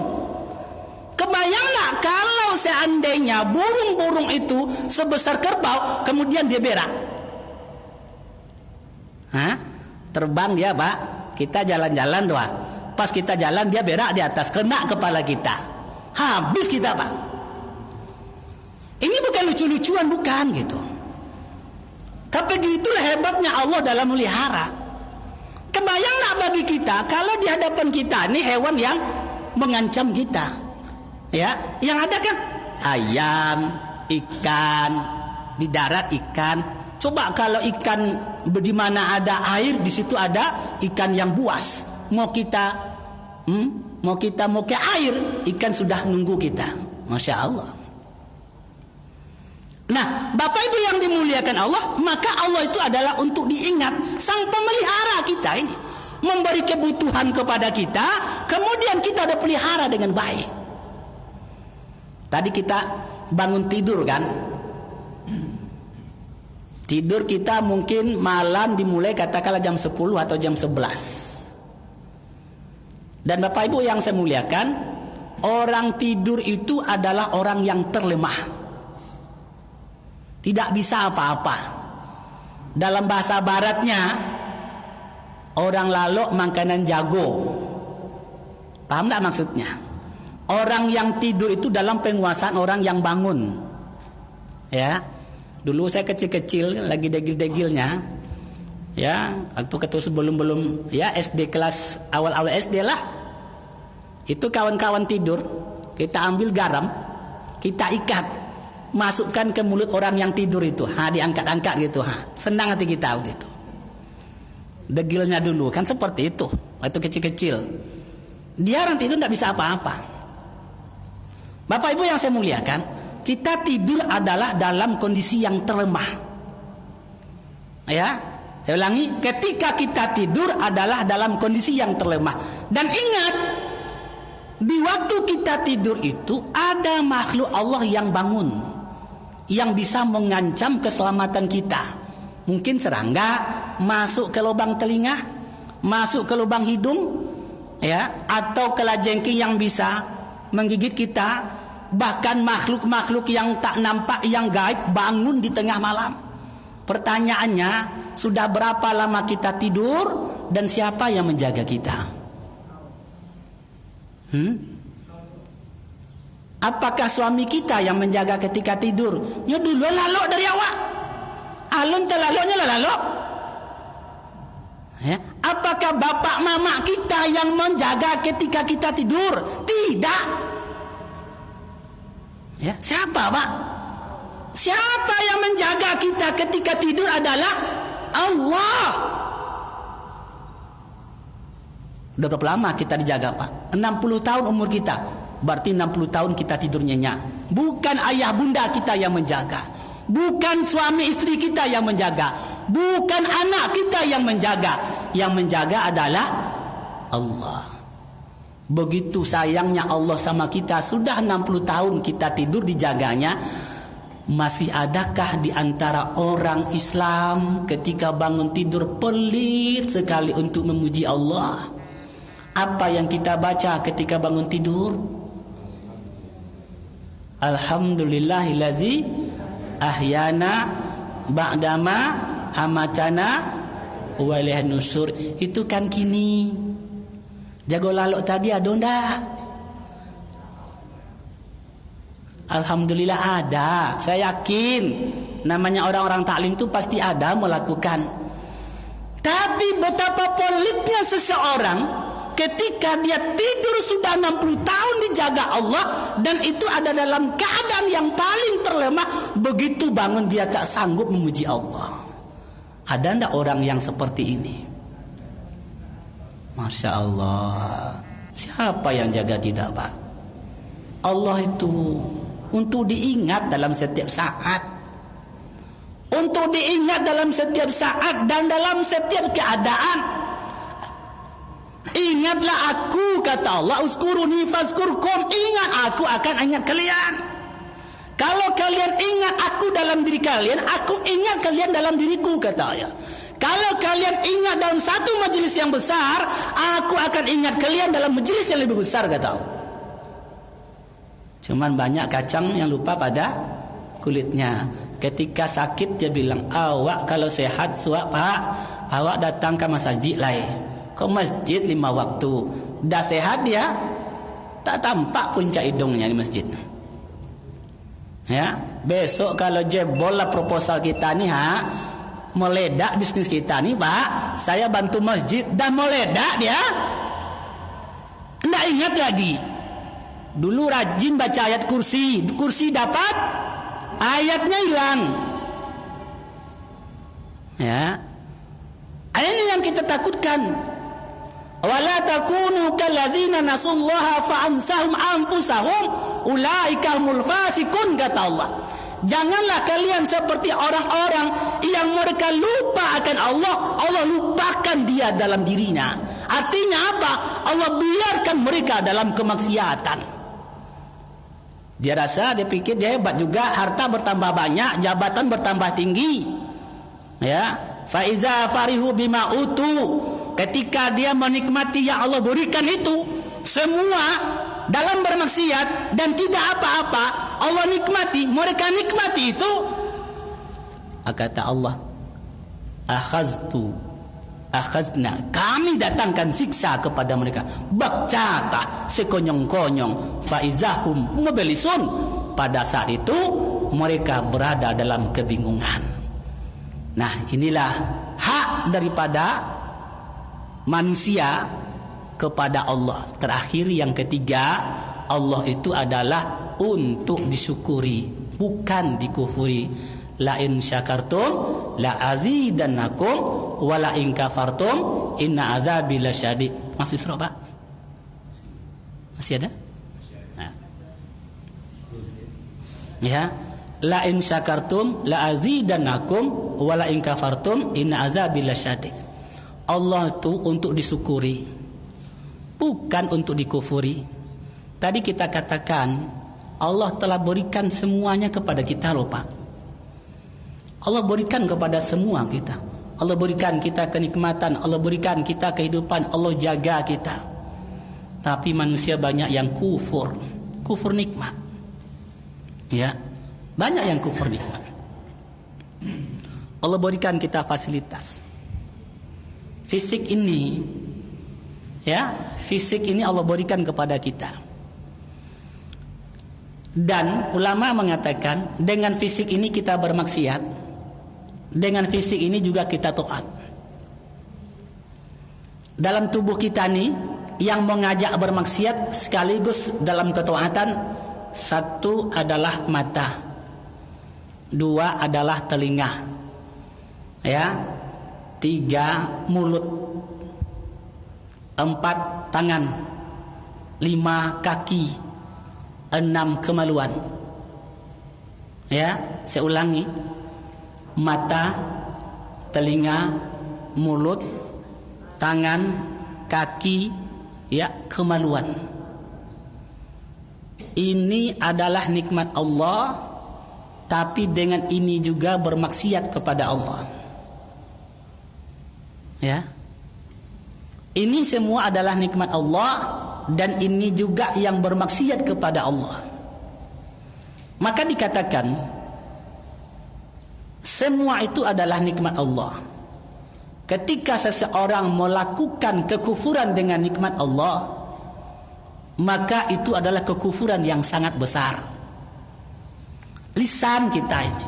Kebayanglah kalau seandainya burung-burung itu sebesar kerbau, kemudian dia berak. Hah? Terbang dia, Pak. Kita jalan-jalan tuh. Pas kita jalan dia berak di atas, kena kepala kita. Habis kita, Pak. Ini bukan lucu-lucuan, bukan gitu. Tapi gitulah hebatnya Allah dalam melihara. Kebayanglah bagi kita kalau di hadapan kita ini hewan yang mengancam kita. Ya, yang ada kan ayam, ikan, di darat ikan. Coba kalau ikan di mana ada air, di situ ada ikan yang buas. Mau ke air, ikan sudah nunggu kita. Masya Allah. Nah, Bapak Ibu yang dimuliakan Allah, maka Allah itu adalah untuk diingat. Sang pemelihara kita ini memberi kebutuhan kepada kita, kemudian kita ada pelihara dengan baik. Tadi kita bangun tidur kan, tidur kita mungkin malam dimulai katakanlah jam 10 atau jam 11. Dan Bapak Ibu yang saya muliakan, orang tidur itu adalah orang yang terlemah, tidak bisa apa-apa. Dalam bahasa baratnya, orang lalok makanan jago. Paham tak maksudnya? Orang yang tidur itu dalam penguasaan orang yang bangun. Ya, dulu saya kecil-kecil lagi degil-degilnya, ya, waktu ketua sebelum ya SD kelas awal-awal SD lah, itu kawan-kawan tidur, kita ambil garam, kita ikat, masukkan ke mulut orang yang tidur itu, diangkat-angkat gitu, senang hati kita waktu itu. Degilnya dulu kan seperti itu, waktu kecil-kecil. Dia orang tidur tidak bisa apa-apa. Bapak Ibu yang saya muliakan, kita tidur adalah dalam kondisi yang terlemah. Ya, saya ulangi, ketika kita tidur adalah dalam kondisi yang terlemah. Dan ingat, di waktu kita tidur itu ada makhluk Allah yang bangun, yang bisa mengancam keselamatan kita. Mungkin serangga masuk ke lubang telinga, masuk ke lubang hidung, ya, atau kelajengking yang bisa menggigit kita. Bahkan makhluk-makhluk yang tak nampak, yang gaib, bangun di tengah malam. Pertanyaannya, sudah berapa lama kita tidur dan siapa yang menjaga kita? Apakah suami kita yang menjaga ketika tidur? Ya dulu lalok dari awak. Alun telaloknya lalok. Ya. Apakah bapak mama kita yang menjaga ketika kita tidur? Tidak. Ya, siapa, Pak? Siapa yang menjaga kita ketika tidur adalah Allah. Udah berapa lama kita dijaga, Pak? 60 tahun umur kita. Berarti 60 tahun kita tidur nyenyak. Bukan ayah bunda kita yang menjaga, bukan suami istri kita yang menjaga, bukan anak kita yang menjaga. Yang menjaga adalah Allah. Begitu sayangnya Allah sama kita, sudah 60 tahun kita tidur dijaganya. Masih adakah di antara orang Islam ketika bangun tidur pelit sekali untuk memuji Allah? Apa yang kita baca ketika bangun tidur? Alhamdulillahillazi ahyana ba'dama amatana wa ilaihin nusur. Itu kan kini. Jago lalok tadi ada ndak? Alhamdulillah ada. Saya yakin namanya orang-orang taklim itu pasti ada melakukan. Tapi betapa pelitnya seseorang ketika dia tidur sudah 60 tahun dijaga Allah, dan itu ada dalam keadaan yang paling terlemah. Begitu bangun dia tak sanggup memuji Allah. Ada ndak orang yang seperti ini? Masya Allah. Siapa yang jaga kita, Pak? Allah itu untuk diingat dalam setiap saat, untuk diingat dalam setiap saat dan dalam setiap keadaan. Ingatlah aku, kata Allah, uzkuruni fazkurkum, ingat aku akan ingat kalian. Kalau kalian ingat aku dalam diri kalian, aku ingat kalian dalam diriku, kata Allah. Kalau kalian ingat dalam satu majelis yang besar, aku akan ingat kalian dalam majelis yang lebih besar, kata Allah. Cuman banyak kacang yang lupa pada kulitnya. Ketika sakit dia bilang, awak kalau sehat suak pak, awak datang ke masjid lah, ke masjid 5 waktu. Dah sehat dia, tak tampak puncak hidungnya di masjid. Ya, besok kalau jebol lah proposal kita nih, meledak bisnis kita nih pak, saya bantu masjid, dah meledak dia, ndak ingat lagi. Dulu rajin baca ayat kursi, kursi dapat, ayatnya hilang. Ya, ini yang kita takutkan. Wala takunu kallazina nasullaha fa'ansahum anfusahum ulaika humul fasikun, kata Allah. Janganlah kalian seperti orang-orang yang mereka lupa akan Allah, Allah lupakan dia dalam dirinya. Artinya apa? Allah biarkan mereka dalam kemaksiatan. Dia rasa, dia pikir dia hebat juga, harta bertambah banyak, jabatan bertambah tinggi. Ya, fa iza farihu bima utu, ketika dia menikmati yang Allah berikan itu semua dalam bermaksiat dan tidak apa-apa, Allah nikmati, mereka nikmati itu. Kata Allah, akhazna, kami datangkan siksa kepada mereka, bakcata, sekonyong-konyong, faizahum mubelisun, pada saat itu mereka berada dalam kebingungan. Nah, inilah hak daripada manusia kepada Allah. Terakhir yang ketiga, Allah itu adalah untuk disyukuri, bukan dikufuri. La in syakartum la azidannakum wa la in kafartum inna azabi lasyadid. Masih surah Pak? Masih ada? Nah. Ya, la in syakartum la azidannakum wa la in kafartum inna azabi lasyadid. Allah itu untuk disyukuri, bukan untuk dikufuri. Tadi kita katakan Allah telah berikan semuanya kepada kita loh Pak. Allah berikan kepada semua kita. Allah berikan kita kenikmatan, Allah berikan kita kehidupan, Allah jaga kita. Tapi manusia banyak yang kufur nikmat. Ya, banyak yang kufur nikmat. Allah berikan kita fasilitas. Fisik ini, ya, fisik ini Allah berikan kepada kita. Dan ulama mengatakan dengan fisik ini kita bermaksiat, dengan fisik ini juga kita taat. Dalam tubuh kita ini yang mengajak bermaksiat sekaligus dalam ketaatan, satu adalah mata, dua adalah telinga, ya, tiga mulut, empat tangan, lima kaki, enam kemaluan. Ya, saya ulangi. Mata, telinga, mulut, tangan, kaki, ya, kemaluan. Ini adalah nikmat Allah, tapi dengan ini juga bermaksiat kepada Allah. Ya. Ini semua adalah nikmat Allah dan ini juga yang bermaksiat kepada Allah. Maka dikatakan semua itu adalah nikmat Allah. Ketika seseorang melakukan kekufuran dengan nikmat Allah, maka itu adalah kekufuran yang sangat besar. Lisan kita ini,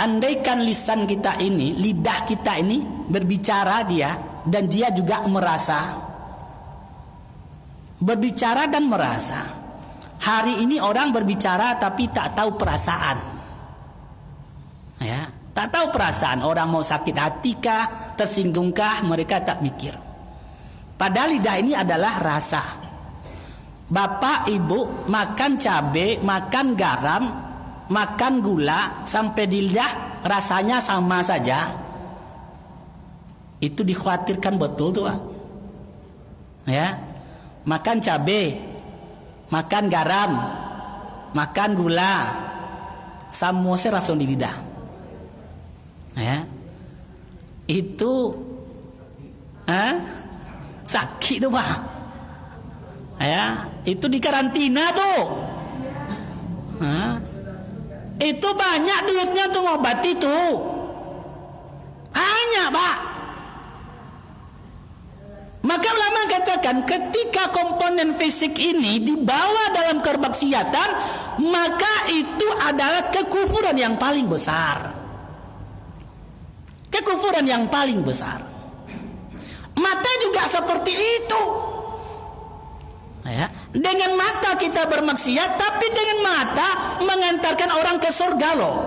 andaikan lisan kita ini, lidah kita ini berbicara dia, dan dia juga merasa, berbicara dan merasa. Hari ini orang berbicara tapi tak tahu perasaan. Ya, tak tahu perasaan. Orang mau sakit hatikah, tersinggungkah, mereka tak mikir. Padahal lidah ini adalah rasa. Bapak ibu makan cabai, makan garam, makan gula sampai di lidah rasanya sama saja, itu dikhawatirkan betul tuh Pak. Ya, makan cabai, makan garam, makan gula, semua rasa di lidah. Ya, itu sakit tuh Pak. Ya, itu di karantina tuh. Itu banyak duitnya tuh obat itu. Banyak Pak. Maka ulama katakan ketika komponen fisik ini dibawa dalam kemaksiatan, maka itu adalah kekufuran yang paling besar. Kekufuran yang paling besar. Mata juga seperti itu. Ya, dengan mata kita bermaksiat, tapi dengan mata mengantarkan orang ke surga loh.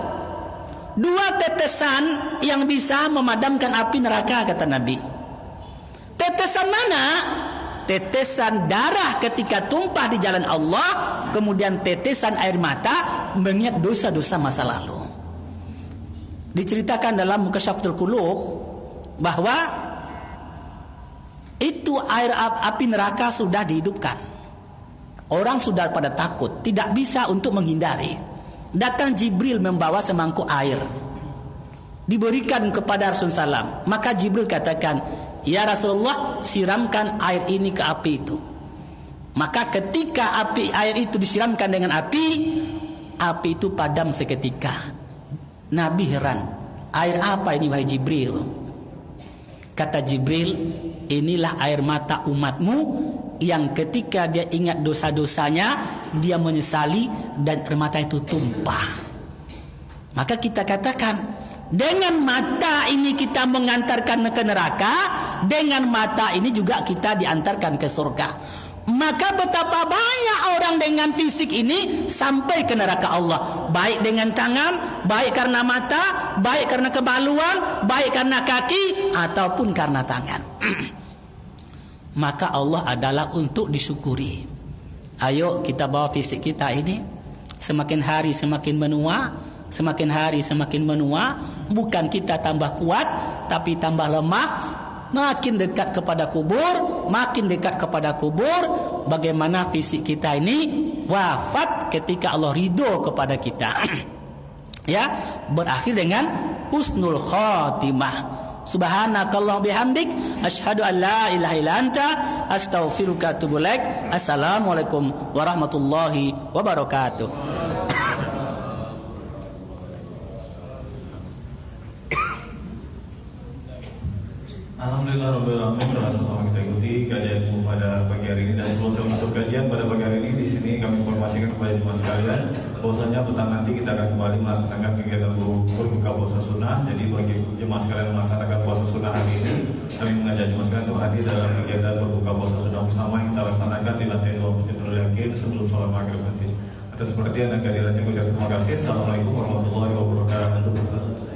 2 tetesan yang bisa memadamkan api neraka kata Nabi. Tetesan mana? Tetesan darah ketika tumpah di jalan Allah, kemudian tetesan air mata mengingat dosa-dosa masa lalu. Diceritakan dalam Mukasyafatul Qulub bahwa itu air api neraka sudah dihidupkan. Orang sudah pada takut, tidak bisa untuk menghindari. Datang Jibril membawa semangkuk air, diberikan kepada Rasulullah SAW. Maka Jibril katakan, ya Rasulullah, siramkan air ini ke api itu. Maka ketika air itu disiramkan dengan api itu padam seketika. Nabi heran, air apa ini wahai Jibril? Kata Jibril, inilah air mata umatmu yang ketika dia ingat dosa-dosanya, dia menyesali dan air mata itu tumpah. Maka kita katakan, dengan mata ini kita mengantarkan ke neraka, dengan mata ini juga kita diantarkan ke surga. Maka betapa banyak orang dengan fisik ini sampai ke neraka Allah, baik dengan tangan, baik karena mata, baik karena kebaluan, baik karena kaki, ataupun karena tangan. Maka Allah adalah untuk disyukuri. Ayo kita bawa fisik kita ini semakin hari semakin menua, semakin hari semakin menua. Bukan kita tambah kuat, tapi tambah lemah. Makin dekat kepada kubur, makin dekat kepada kubur. Bagaimana fisik kita ini wafat ketika Allah ridho kepada kita. Ya, berakhir dengan husnul khatimah. Subhanakallah bihamdik, asyhadu an la ilaha illa anta, astaghfiruka wa atubu ilaik. Assalamualaikum warahmatullahi wabarakatuh. Alhamdulillah telah semua kita ikuti kajian pada pagi hari ini, dan sebelum menutup kajian pada pagi hari ini, di sini kami informasikan kepada jemaah sekalian bahwasanya petang nanti kita akan kembali melaksanakan kegiatan berbuka puasa sunnah. Jadi bagi jemaah sekalian melaksanakan puasa sunnah hari ini, kami mengajak jemaah sekalian untuk hadir dalam kegiatan berbuka puasa sunnah bersama yang kita laksanakan di lantai 2 Masjid Nurul Yakin sebelum sholat maghrib nanti. Atas perhatian dan kehadirannya, ucap terima kasih. Assalamualaikum warahmatullahi wabarakatuh.